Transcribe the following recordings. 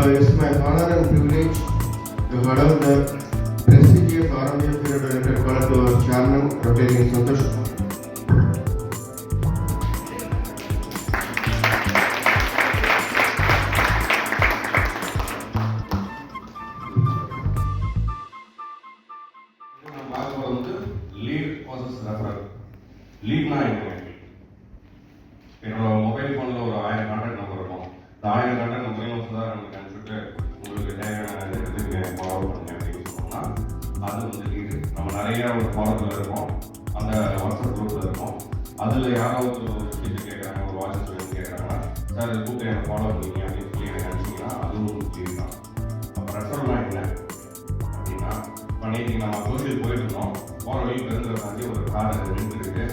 it's my honor and privilege to order the prestigious RMF period-related call to our chairman, Dr. Santosh. Lead process referral. Lead na என்னோட mobile ஃபோனில் ஒரு 1000 contact number இருக்கும். இந்த 1000 contact நம்பரையும் சுதாகர் நமக்கு அனுப்பிச்சுட்டு உங்களுக்கு தேவையான இதுக்கு ஃபாலோ பண்ணுங்க அப்படின்னு சொன்னோம்னா அது வந்து லீடு. நம்ம நிறையா ஒரு ஃபாலோவில் இருக்கோம், அந்த வாட்ஸ்அப் குரூப்பில் இருக்கோம். அதில் யாராவது ஒரு விஷயத்தை கேட்குறாங்க, ஒரு வாட்ஸ்அப் வேணும்னு கேட்குறாங்கன்னா, சார் இது கூப்பிட்டு எனக்கு ஃபாலோ பண்ணிங்க அப்படின்னு சொல்லி எனக்கு அனுப்பிச்சிங்கன்னா அதுவும் ஒரு லீடு தான். அப்போ ரெஃபரல்னா என்ன அப்படின்னா, இப்போ நேற்று நம்ம கோவில் போயிட்டு இருந்தோம், போகிற வழி பெருந்துற தாண்டி ஒரு கார் நின்றுருக்கு.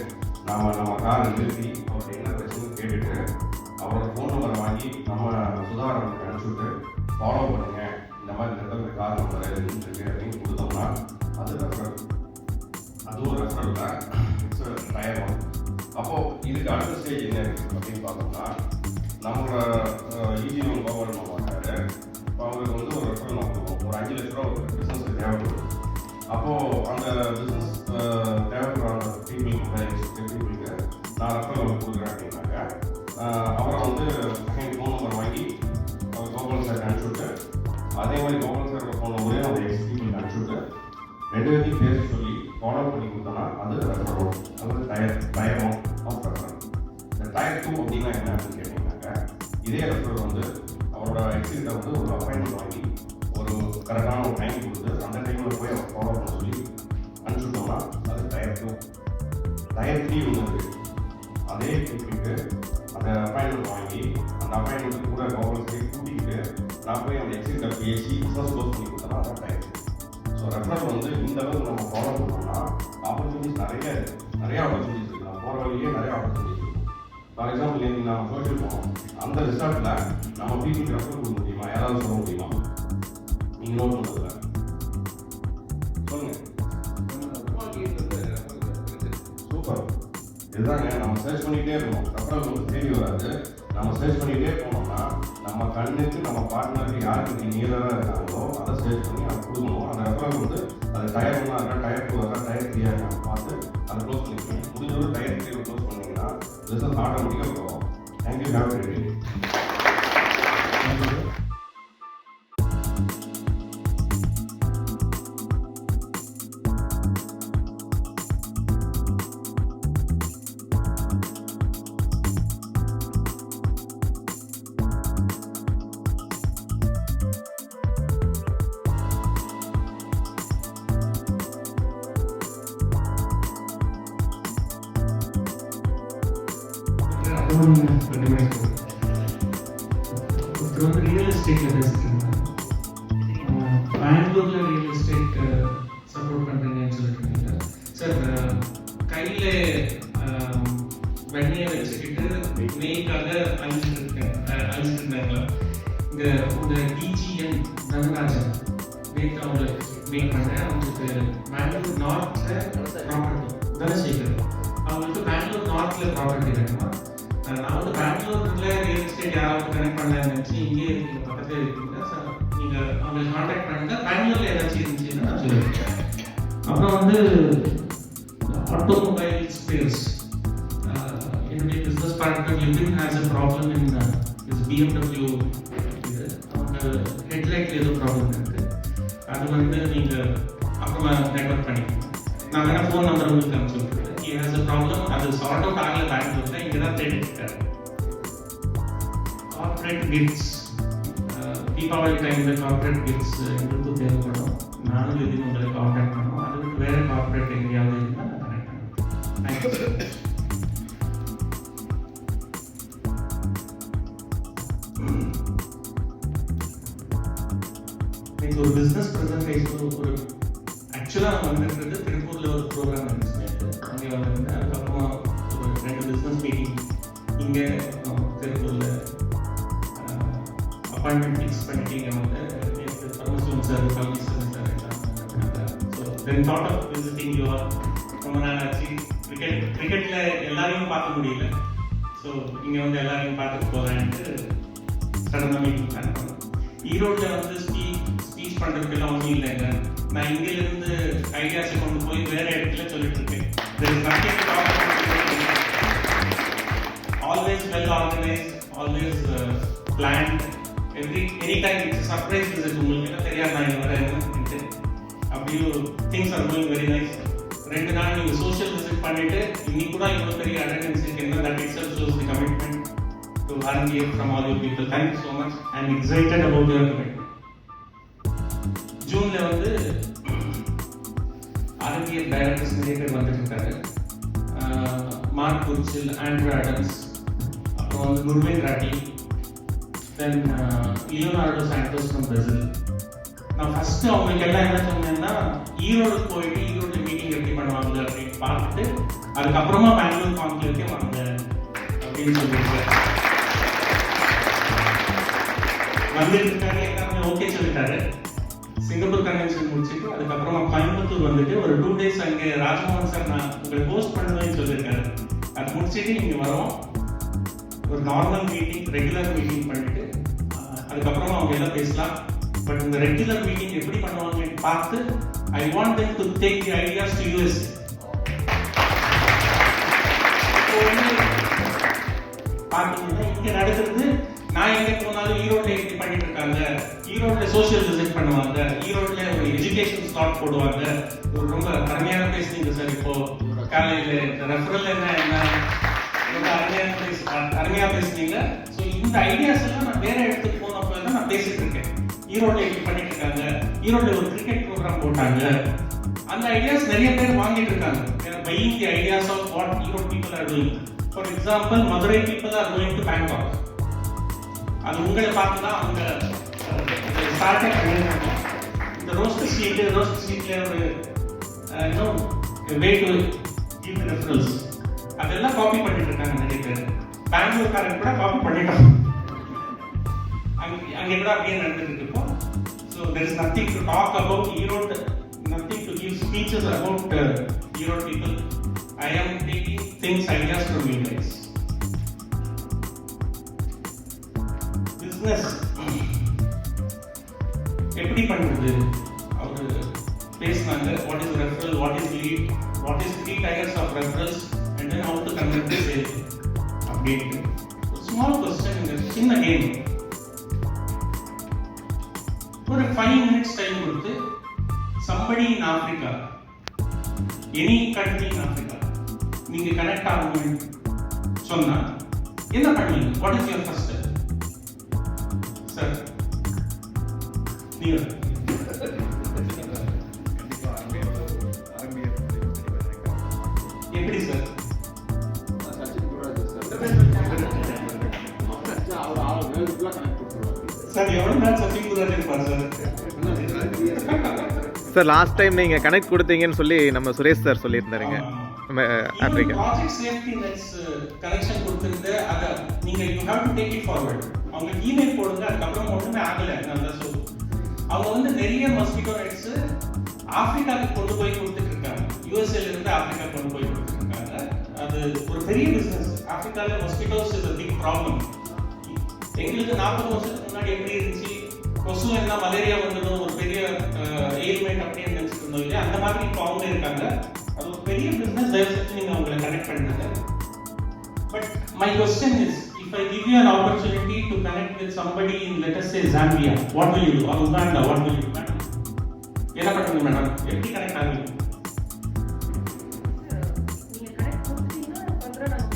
நம்ம காரை நிறுத்தி அவர்கிட்ட என்ன பிரச்சனை கேட்டுட்டு அவரோட ஃபோன் நம்பரை வாங்கி நம்ம சுதாகரனுக்கு அனுப்பிச்சுட்டு ஃபாலோ பண்ணுங்க, இந்த மாதிரி இந்த கார் நம்பர் இருந்துருக்கு அப்படின்னு கொடுத்தோம்னா அது ரெஃபரல். அதுவும் ரெஃபரல் தான், இட்ஸ் டயர் ஒன். அப்போது இதுக்கு அடுத்த ஸ்டேஜ் என்ன இருக்குது அப்படின்னு பார்த்தோம்னா, நம்மளோட இஜிஎம் கவர்மெண்ட் மாட்டாரு. இப்போ அவங்களுக்கு வந்து ஒரு ரெஃபரல் நம்ம கொடுப்போம். ஒரு 5 லட்ச ரூபா ஒரு பிஸ்னஸ் தேவைப்படுது. அப்போது அந்த பிஸ்னஸ் தேவைப்படுற பீப்புளுக்கு நான் ரெஃபரல் அவங்க கொடுக்குறேன் அப்படின்னாக்க அவரை வந்து செகண்ட் ஃபோன் நம்பர் வாங்கி கோபால் சார் அனுப்பிச்சுட்டு, அதே மாதிரி கோபால் சாரோட ஃபோன் நம்பரையும் அவங்க எக்ஸிக்யூட்டிவ் அனுப்பிச்சுட்டு 2 பேர்த்தையும் பேச சொல்லி ஃபாலோ பண்ணி கொடுத்தோன்னா அது ரெஃபரல். அது டயர் ஒன் ஆஃப் ரெஃபரல். இந்த டயர் 2 அப்படின்னா என்ன அப்படின்னு கேட்டிங்கன்னாக்க, இதே ரெஃபரல் வந்து அவரோட எக்ஸிக்யூட்டிவ் வந்து ஒரு அப்பாயின்மெண்ட் வாங்கி ஒரு கரெக்டான ஒரு டைம் கொடுத்து அந்த டைமில் போய் அவர் ஃபாலோ பண்ண சொல்லி அனுப்பிச்சுட்டோம்னா அது டயர் 2. டயர் 3 ஒன்று இருக்குது. அதே பீப்புளுக்கு அந்த அப்பாயின்மெண்ட் வாங்கி அந்த அப்பாயின்மெண்ட்டு கூட கவர்மெண்ட் கூட்டிக்கிட்டு நான் போய் அந்த எக்ஸிக்யூட்டிவ் பேசி பிஸ்னஸ் க்ளோஸ் பண்ணி கொடுத்தோம்னா அதான் டயர் 2. ஸோ ரெஃபரல் வந்து இந்த அளவுக்கு நம்ம ஃபாலோ பண்ணோம்னா ஆப்பர்ச்சுனிட்டிஸ் நிறைய ஆப்பர்ச்சுனிட்டிஸ் இருக்குது. நம்ம போகிற வழியே நிறைய ஆப்பர்ச்சுனிட்டிஸ் இருக்கும். ஃபார் எக்ஸாம்பிள் நேற்று நம்ம சோஷியல் போனோம், அந்த ரிசார்ட்டில் நம்ம பீப்புளுக்கு ரெஃபரல் கொடுக்க முடியுமா, யாராவது சொல்ல முடியுமா? நீங்கள் நோட் பண்ணுறதுல சொல்லுங்கள். சூப்பர். இதுதாங்க நம்ம சர்ச் பண்ணிகிட்டே இருக்கணும். ரெஃபரல் வந்து தேடி வராது. நம்ம சர்ச் பண்ணிகிட்டே போனோம்னா நம்ம கண்ணுக்கு நம்ம பார்ட்னருக்கு யாருக்கு நியராக இருக்காங்களோ அதை சர்ச் பண்ணி அதை கொடுக்கணும். அந்த ரெஃபரல் வந்து அது டயர் 1 இருக்கா, டயர் 2 இருக்கா, டயர் 3 இருக்கா பார்த்து அதை க்ளோஸ் பண்ணிக்கணும். முடிஞ்சவரை டயர் 3 க்ளோஸ் பண்ணிங்கன்னா ரிசல்ட் ஆட்டோமேட்டிக்காக போகும். Thank you. Have a great day. ஒருத்தர் வந்து ரியல் எஸ்டேட்டில் பேசிட்டு இருந்தாங்க. பெங்களூரில் ரியல் எஸ்டேட் சப்போர்ட் பண்ணுறீங்கன்னு சொல்லிட்டு இருந்தீங்க சார். கையில் வெண்ணையை வச்சுக்கிட்டு நெய்க்காக அழிச்சிட்டு இருந்தாங்களா இங்கே உங்கள் டிஜிஎன் தனராஜன் நேற்று அவங்க மீட் பண்ணேன். அவங்களுக்கு பெங்களூர் நார்த்தில் ப்ராப்பர்ட்டி தனசேகர், அவங்களுக்கு பெங்களூர் நார்த்தில் ப்ராப்பர்ட்டி வேணுமா. நான் வந்து பெங்களூரில் ரியல் எஸ்டேட் யாராவது கனெக்ட் பண்ணலான்னு நினச்சி இங்கே இருக்கீங்க, பக்கத்தில் இருக்கீங்க சார். நீங்கள் அவங்களுக்கு கான்டாக்ட் பண்ணுங்க. பெங்களூரில் ஏதாச்சும் இருந்துச்சுன்னா நான் சொல்லியிருக்கேன். அப்புறம் வந்து ஆட்டோமொபைல் ஸ்பேர்ஸ், என்னுடைய business partner live-in has a problem in is BMW. இது அவங்க ஹெட்லைட்டில் ஏதோ ப்ராப்ளம் இருக்குது. அது வந்து நீங்கள் அப்புறமா நெட்வொர்க் பண்ணிக்கோங்க. நான் வேணா ஃபோன் நம்பர் உங்களுக்கு அனுப்பிச்சுருக்கேன். He has a problem. அது சார்ட் அவுட் ஆகல பெங்களூரில், இங்கே தான் தேடிட்டார். கார்பரேட் கிஃப்ட்ஸ், தீபாவளி டைமில் கார்பரேட் கிஃப்ட்ஸ் எங்களுக்கும் தேவைப்படும். நானும் இது உங்களை கான்டாக்ட் பண்ணுவோம். அதுக்கு வேறு கார்பரேட் எங்கேயாவது இருந்தால் நான் கனெக்ட் பண்ணுவேன். தேங்க்யூ. இன்னைக்கு ஒரு பிஸ்னஸ் ப்ரெசன்டேஷன் ஒரு ஆக்சுவலாக வந்துட்டு திருப்பூரில் ஒரு ப்ரோக்ராம் இருந்துச்சு. அங்கே வந்து அதுக்கப்புறமா ஒரு 2 பிஸ்னஸ் மீட்டிங் இங்கே திருப்பூரில் அப்பாயின்மெண்ட் ஃபிக்ஸ் பண்ணிட்டு இங்கே வந்து பரமசிவம் சார், பழனிசாமி சார் எல்லாம். So then thought of visiting your ரொம்ப நாள் ஆச்சு. கிரிக்கெட்டில் எல்லாரையும் பார்க்க முடியல. ஸோ இங்கே வந்து எல்லாரையும் பார்த்துட்டு போகிறேன்ட்டு சடனாக மீட்டிங் பிளான் பண்ணோம். ஈரோட்டில் வந்து ஸ்பீச் பண்ணுறதுக்கெல்லாம் ஒன்றும் இல்லைங்க. நான் இங்கிலிருந்து ஐடியாஸை கொண்டு போய் வேற இடத்துல சொல்லிட்டு இருக்கேன். Always well organized, always planned. Anytime it's a surprise visit. உங்களுக்கு தெரியாது நான் இங்கே வரேன்னு. அப்படியே things are going very nice. 2 நாள் நீங்க சோஷியல் விசிட் பண்ணிட்டு இன்னைக்கு கூட இவ்வளோ பெரிய அட்டெண்டன்ஸ் இருக்குன்னா that itself shows the commitment to RMBF from all you people. Thank you so much. I am excited about your commitment. ஜூன்ல வந்து RMBF டைரக்டர்ஸ் நிறைய பேர் வந்துருக்காரு. மார்க் குர்ச்சில், ஆண்ட்ரூ ஆடம்ஸ், அப்புறம் வந்து நுர்வேன் ராட்டி, தென் லியோனார்டோ சாண்டோஸ் ஃப்ரம் பிரேசில். நான் first அவங்களுக்கு எல்லாம் என்ன சொன்னேன்னா ஈரோடு போயிட்டு ஈரோடு மீட்டிங் எப்படி பண்ணுவாங்க அப்படின்னு பார்த்துட்டு அதுக்கப்புறமா பெங்களூர் கான்க்ளேவ்க்கே வாங்க அப்படின்னு சொல்லியிருக்கேன். வந்துட்டு இருக்காரு, எல்லாருமே ஓகே சொல்லிட்டாரு. சிங்கப்பூர் கன்வென்ஷன் முடிச்சுட்டு அதுக்கப்புறமா கோயம்புத்தூர் வந்துட்டு ஒரு 2 days அங்கே ராஜ்மோகன் சார் நான் உங்களை ஹோஸ்ட் பண்ணுவேன்னு சொல்லியிருக்காரு. அதை முடிச்சுட்டு இங்கே வரோம், ஒரு நார்மல் மீட்டிங், ரெகுலர் மீட்டிங் பண்ணிட்டு அதுக்கப்புறமா அவங்க எல்லாம் பேசலாம். பட் இந்த ரெகுலர் மீட்டிங் எப்படி பண்ணுவாங்கன்னு பார்த்து I want them to take the ideas to US. பார்த்தீங்கன்னா இங்கே நடக்கிறது, நான் எங்கே போனாலும் ஈரோட்டில் எப்படி பண்ணிட்டு இருக்காங்க, ஈரோட்டில் சோஷியல் விசிட் பண்ணுவாங்க, ஈரோட்டில் ஒரு எஜுகேஷன் ஸ்லாட் போடுவாங்க. ஒரு ரொம்ப அருமையான பேசுனீங்க சார். இப்போ காலையில் ரெஃபரல் என்ன ரொம்ப அருமையா பேசுனீங்க. ஸோ இந்த ஐடியாஸ் எல்லாம் நான் வேற இடத்துக்கு போனப்போ தான் நான் பேசிட்டு இருக்கேன். ஈரோட்டில் எப்படி பண்ணிட்டு இருக்காங்க, ஈரோட்டில் ஒரு கிரிக்கெட் ப்ரோக்ராம் போட்டாங்க. அந்த ஐடியாஸ் நிறைய பேர் வாங்கிட்டு இருக்காங்க. Buying the ideas of what Erode people are doing. For example, Madurai people are going to Bangkok. அது உங்களை பார்த்து தான் அவங்க ஸ்டார்டே பண்ணியிருக்காங்க. இந்த ரோஸ்ட் ஸ்ட்ரீட்ல ஒரு வே டு கிவ் ரெஃபரன்ஸ் அதெல்லாம் காப்பி பண்ணிட்டு இருக்காங்க நிறைய பேர். பெங்களூர்காரங்க கூட காப்பி பண்ணிட்டோம். அங்கே கூட அப்படியே நடந்துட்டு இருக்கோம். So there is nothing to talk about Erode, nothing to give speeches about Erode people. I am taking things, ideas from you guys. Business எப்படி பண்ணுறது அவர் பேசினாங்க. What is referral, what is lead, what is 3 tiers of referrals and then how to conduct the sale அப்படின்னு. Small question, இந்த சின்ன game. ஒரு 5 minutes time கொடுத்து somebody in Africa, any country in Africa நீங்க கனெக்ட் ஆகணும்னு சொன்னா என்ன பண்ணுவீங்க? What is your first step sir? நீங்க எப்படி சார்? சார் எவ்வளவு நாள் சச்சின் குராஜ் இருப்பார் சார்? சார் லாஸ்ட் டைம் நீங்க கனெக்ட் கொடுத்தீங்கன்னு சொல்லி நம்ம சுரேஷ் சார் சொல்லியிருந்தாருங்க. நம்ம Africa project safety nets connection கொடுத்துட்டு அத நீங்க you have to take it forward. அவங்க இமெயில் போடுங்க, அதுக்கப்புறம் ஒன்றுமே ஆகலை. நான் சொல்லுவேன் அவங்க வந்து நிறைய மஸ்கிட்டோ நெட்ஸ் ஆப்பிரிக்காவுக்கு கொண்டு போய் கொடுத்துட்டு இருக்காங்க. யூஎஸ்ஏல இருந்து ஆப்பிரிக்கா கொண்டு போய் கொடுத்துட்டு இருக்காங்க. அது ஒரு பெரிய பிசினஸ். ஆப்பிரிக்கால mosquitoes is a big problem. எங்களுக்கு 40 வருஷத்துக்கு முன்னாடி எப்படி இருந்துச்சு, கொசு என்ன மலேரியா வந்ததும் ஒரு பெரிய எயில்மெண்ட் அப்படின்னு நினைச்சிட்டு இருந்தோம் இல்லையா, அந்த மாதிரி இப்போ அவங்க இருக்காங்க. அது ஒரு பெரிய பிசினஸ். தயவு செஞ்சு நீங்க அவங்களை கனெக்ட் பண்ணுங்க. But my question is, if I give you an opportunity to connect with somebody in, let us say, Zambia, what will you do? Or Uganda, what will you do? என்ன பண்ணுவீங்க madam? எப்படி connect ஆகுவீங்க?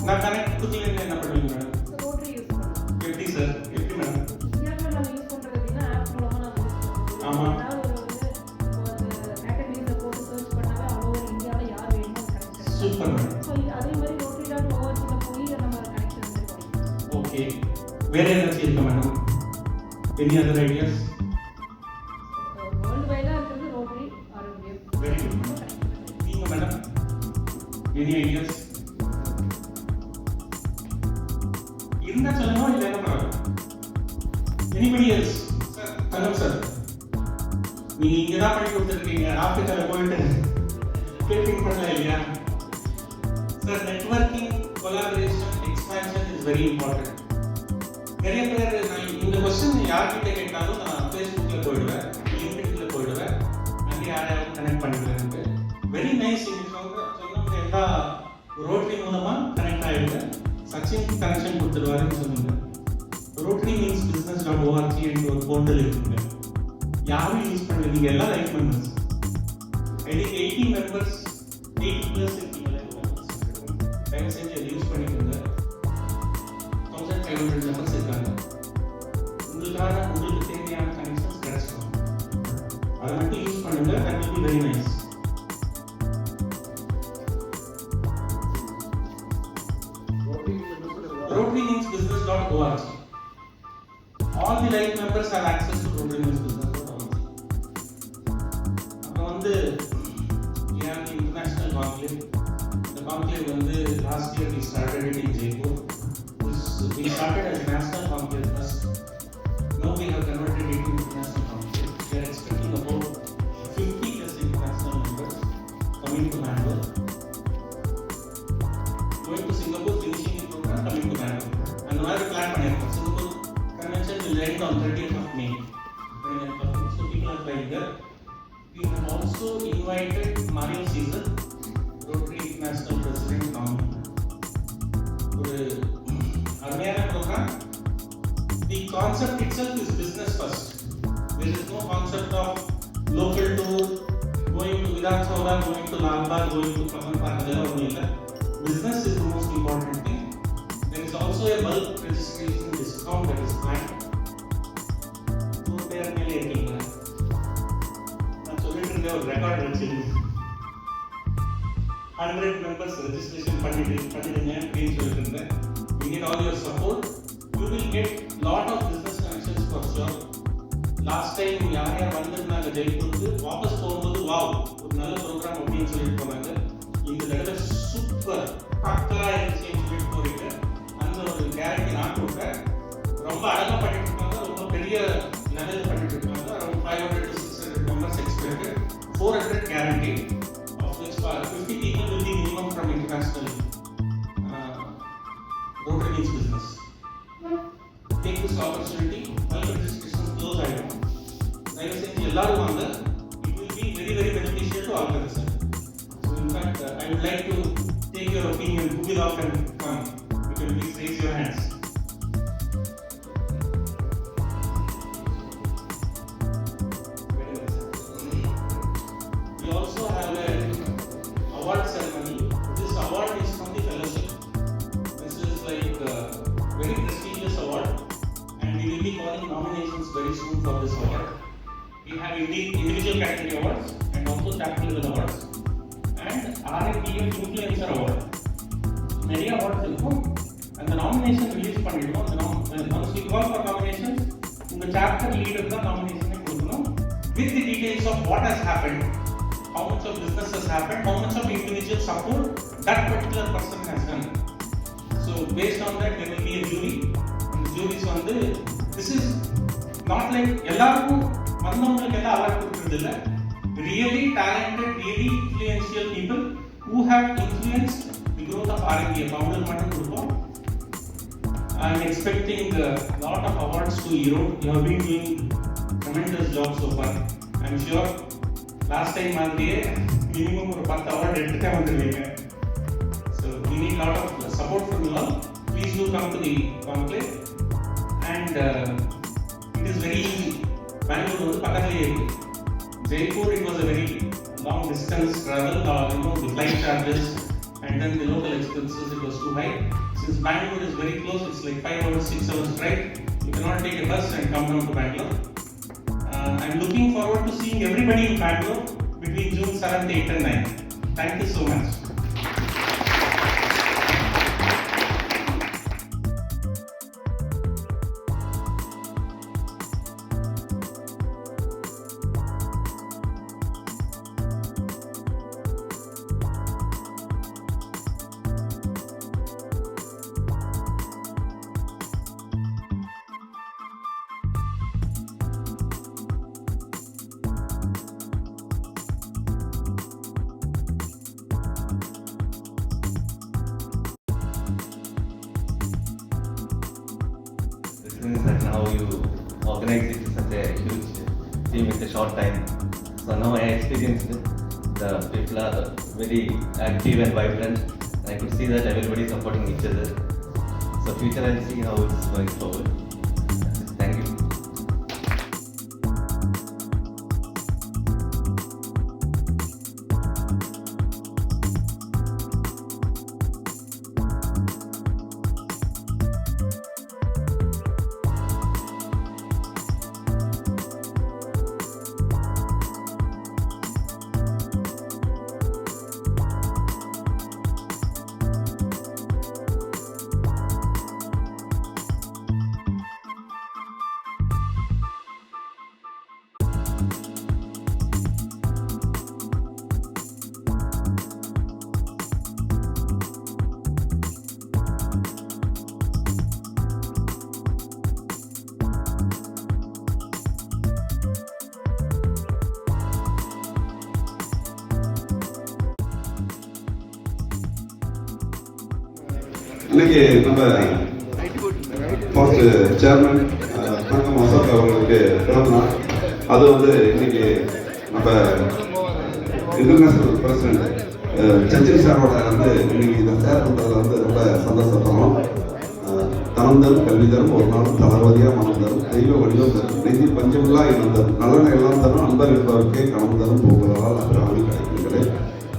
நான் connect கொடுத்தீங்கன்னா என்ன பண்ணுவீங்க madam? எப்படி sir? எப்படி madam? ஆமா சூப்பர் மேடம். ஓகே, வேற ஏதாச்சும் இருக்கா madam? Any other ideas? Very good madam. நீங்க மேடம் எனி ஐடியாஸ் இருந்தா சொல்லுங்க, இல்ல என்ன பண்றாங்க? Anybody else? Sir hello sir, நீங்க இங்க தான் பண்ணி கொடுத்துருக்கீங்க, ஆப்பிரிக்கால போயிட்டு பேப்பிங் பண்ணல இல்லையா sir? Networking, collaboration, expansion is very important. நிறைய பேர் நான் இந்த क्वेश्चन யார்கிட்ட கேட்டாலும் நான் எல்லா ரோட்டரி மூலமா கனெக்ட் ஆயிடுங்க. சச்சின் கனெக்ஷன் கொடுத்துருவாருன்னு சொன்னீங்க. ரோட்டரி மீன்ஸ் business.org என்ற ஒரு போர்ட்டல் இருக்குங்க. யாரும் யூஸ் பண்ணல, நீங்க எல்லாம் like members. I think 80 members 80+ இருக்கீங்க லைக் மெம்பர்ஸ். தயவு செஞ்சு அதை யூஸ் பண்ணிக்கோங்க. 1500 மெம்பர்ஸ் இருக்காங்க. உங்களுக்கு தேவையான கனெக்ஷன்ஸ் கிடைச்சிடும். அதை மட்டும் யூஸ் பண்ணுங்க. that will be very nice. Rotary means business.org. All the live members have access to Rotary means business.org. அப்புறம் வந்து we have the international conclave. The conclave வந்து last year we started it in Jaipur. We started as a national conclave first. Now we have converted it to international conclave. We are expecting about 50+ international members coming to Bangalore. Going to Singapore, finishing the program, coming to Bangalore. And now we plan பண்ணிருக்கோம். Singapore convention will end on 30th of May. So people are flying there. We have also invited Mario Caesar, Rotary International President nominee. ஒரு அருமையான program. The concept itself is business first. There is no concept of local tour, going to Vidhan Chowra, going to Lal Bagh, going to Kamal Park. அதெல்லாம் ஒன்றும் இல்லை. Business is the most important thing. There is also a bulk registration discount that is planned. So பேர் மேலே இருக்கீங்களா? நான் சொல்லிட்டு இருந்தேன் ஒரு ரெக்கார்ட் வச்சிருந்தேன். 100 members registration பண்ணிடுங்க அப்படின்னு சொல்லிட்டு இருந்தேன். We need all your support. You will get lot of business connections for sure. Last time யார் வந்திருந்தாங்க ஜெய்ப்பூருக்கு, வாபஸ் போகும்போது வாவ் ஒரு நல்ல ப்ரோக்ராம் அப்படின்னு சொல்லிட்டு போனாங்க. இந்த தடவை சூப்பர் பக்கா இருந்துச்சுன்னு சொல்லிட்டு போறீங்க. அந்த ஒரு கேரண்டி நான் கொடுப்பேன். ரொம்ப அழகாக பண்ணிட்டு இருக்காங்க, ரொம்ப பெரிய லெவலில் பண்ணிட்டு இருக்காங்க. Around 500 to 600 members expected, 400 guarantee, of which 50 people will be minimum from international Rotary means business. Take this opportunity. Bulk registration close ஆயிடும். தயவு செஞ்சு எல்லாரும் வாங்க. It will be very very beneficial to all concerned. So in fact, I would like to take your opinion. Who will all come? You can please raise your hands. We also have a award ceremony. This award is from the fellowship. This is like a very prestigious award, and we will be calling nominations very soon for this award. We have individual category awards and also chapter level awards and RIPF influencer award. நிறைய awards இருக்கும். அந்த nomination release பண்ணிடுவோம். once we call for nominations, உங்க chapter leader தான் நாமினேஷனை கொடுக்கணும் with the details of what has happened, how much of business has happened, how much of individual support that particular person has done. So based on that there will be a jury. And the juries வந்து this is not like எல்லாருக்கும் வந்தவங்களுக்கு எல்லாம் award கொடுக்கறது இல்லை. Really talented, really influential people who have influenced the growth of RMBF. அவங்களுக்கு மட்டும் கொடுப்போம். I am expecting a lot of awards to Erode. You have been doing tremendous job so far. I am sure last time மாதிரியே minimum ஒரு 10 award எடுத்துட்டே வந்துருவீங்க. So we need lot of support from you all. Please do come to the conclave. And it is very easy. Bangalore வந்து பக்கத்துலயே இருக்கு. Jaipur, it was a very long distance travel, the flight charges and then the local expenses, it was too high. Since Bangalore is very close, it's like 5 hours, 6 hours drive. You cannot take a bus and come down to Bangalore. I'm looking forward to seeing everybody in Bangalore between June 7th, 8th and 9th. Thank you so much. Things that how you organize it in such a huge team with a short time. So now I experienced people are very active and vibrant. And I could see that everybody is supporting each other. So future I'll see how it's going forward. Thank you. இன்னைக்கு நம்ம first chairman தங்கம் அசோக் அவர்களுக்கு பிறந்தநாள். அது இன்னைக்கு நம்ம international president Sachin சாரோட இன்னைக்கு இதை ஷேர் பண்ணுறதுல ரொம்ப சந்தோஷப்படுறோம். தனம் தரும் கல்வி தரும் ஒரு நாள் தளபதியாக மனம் தரும் தெய்வ வடிவம் தரும் நெஞ்சி பஞ்சமில்லா இனம் தரும் நல்லெண்ண எல்லாம் தரும் அன்பர் என்பவருக்கே கணம் தரும் போகிறால் அபிராமி கிடைக்கின்றே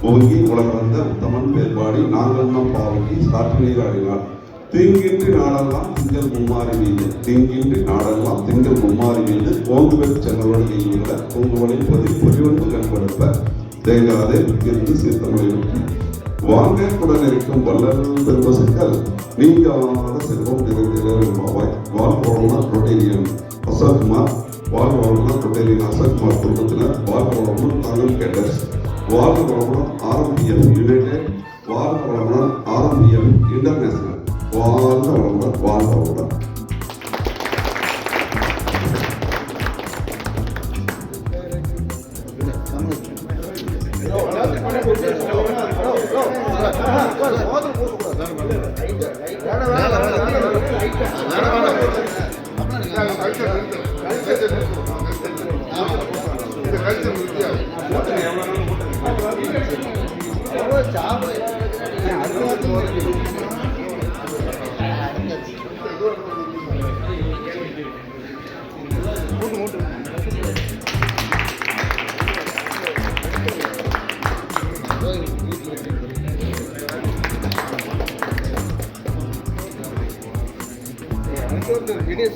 ஓங்கி உலகளந்த உத்தமன் வேறுபாடி நாங்கள் நம் பாவங்கி சாற்று நீர் ஆடினார் தீங்கின்றி நாடெல்லாம் திங்கள் மும்மாறி மீது தீங்கின்றி நாடெல்லாம் திங்கள் மும்மாறி மீது ஓங்குவெற் சென்றவர்கள் கைவிட பொங்குவனை பொறிவந்து கண்படுப்ப தேங்காதே இருந்து சீர்த்தமிழிலும் வாங்கக்குடன் இருக்கும் வல்லர்கள் பெருமசுக்கள் நீங்காத செல்வம் நிறைந்திருவாய் வாழ்வளமுடன் ரொட்டேரியன் அசோக்குமார் வாழ்வளமுடன் ரொட்டேரியன் அசோக்குமார் குடும்பத்தினர் வாழ்வளமுடன் தங்கம் கேட்டர்ஸ் வாழ்வளமுடன் ஆர்எம்பிஎம் யுனைடெட் வாழ்வளமுடன் ஆர்எம்பிஎம் இன்டர்நேஷனல் வாழ்வளமுடன் வாழ்வளமுடன்.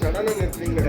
சடனா நிறுத்துறீங்க.